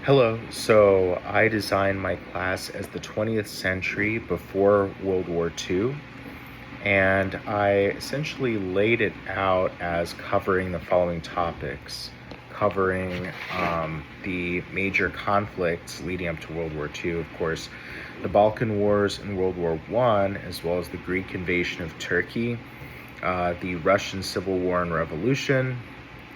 Hello. So I designed my class as the 20th century before World War II, and I essentially laid it out as covering the following topics, covering the major conflicts leading up to World War II, of course, the Balkan Wars and World War I, as well as the Greek invasion of Turkey, the Russian Civil War and Revolution,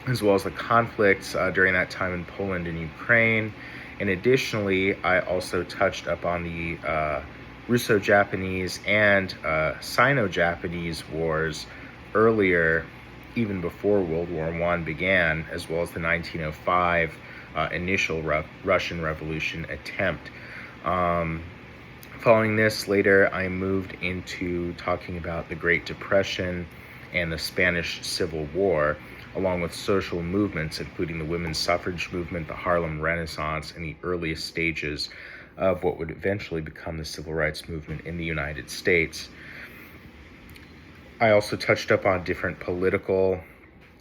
as well as the conflicts during that time in Poland and Ukraine. And additionally, I also touched up on the Russo-Japanese and Sino-Japanese wars earlier, even before World War I began, as well as the 1905 initial Russian Revolution attempt. Following this, later I moved into talking about the Great Depression and the Spanish Civil War, along with social movements, including the women's suffrage movement, the Harlem Renaissance, and the earliest stages of what would eventually become the civil rights movement in the United States. I also touched up on different political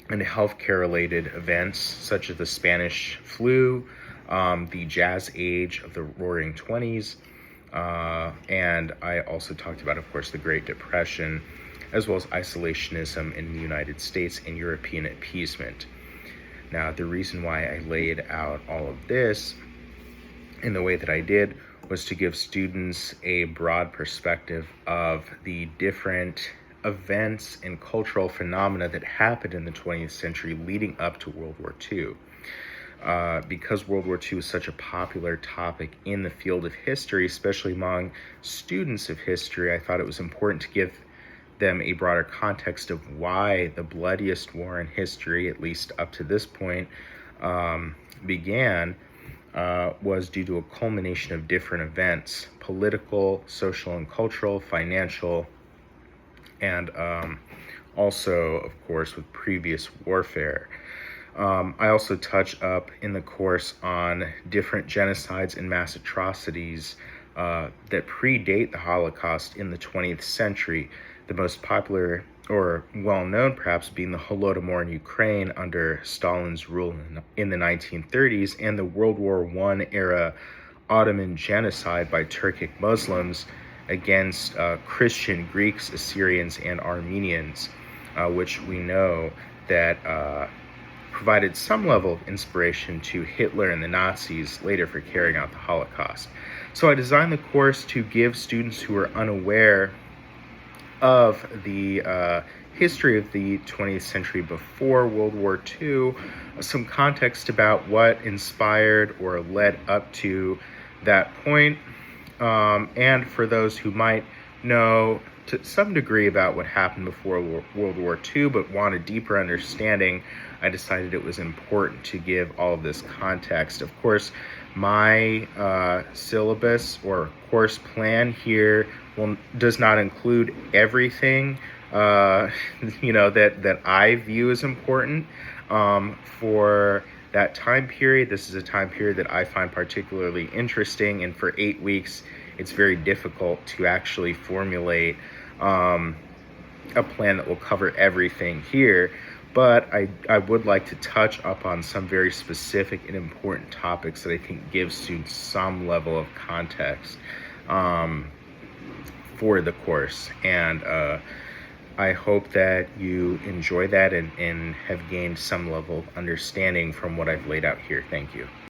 and healthcare-related events, such as the Spanish flu, the Jazz Age of the Roaring '20s, and I also talked about, of course, the Great Depression, as well as isolationism in the United States and European appeasement. Now, the reason why I laid out all of this in the way that I did was to give students a broad perspective of the different events and cultural phenomena that happened in the 20th century leading up to World War II. Because World War II is such a popular topic in the field of history, especially among students of history, I thought it was important to give them a broader context of why the bloodiest war in history, at least up to this point, began, was due to a culmination of different events: political, social and cultural, financial, and also, of course, with previous warfare. I also touch up in the course on different genocides and mass atrocities that predate the Holocaust in the 20th century, the most popular or well-known perhaps being the Holodomor in Ukraine under Stalin's rule in the 1930s, and the World War I era Ottoman genocide by Turkic Muslims against Christian Greeks, Assyrians, and Armenians, which we know that provided some level of inspiration to Hitler and the Nazis later for carrying out the Holocaust. So I designed the course to give students who are unaware of the history of the 20th century before World War II some context about what inspired or led up to that point. And for those who might know to some degree about what happened before World War II but want a deeper understanding, I decided it was important to give all of this context. Of course, my syllabus or course plan here does not include everything that I view as important for that time period. This is a time period that I find particularly interesting, and for 8 weeks it's very difficult to actually formulate a plan that will cover everything here. But I would like to touch upon some very specific and important topics that I think give students some level of context for the course. And I hope that you enjoy that and have gained some level of understanding from what I've laid out here. Thank you.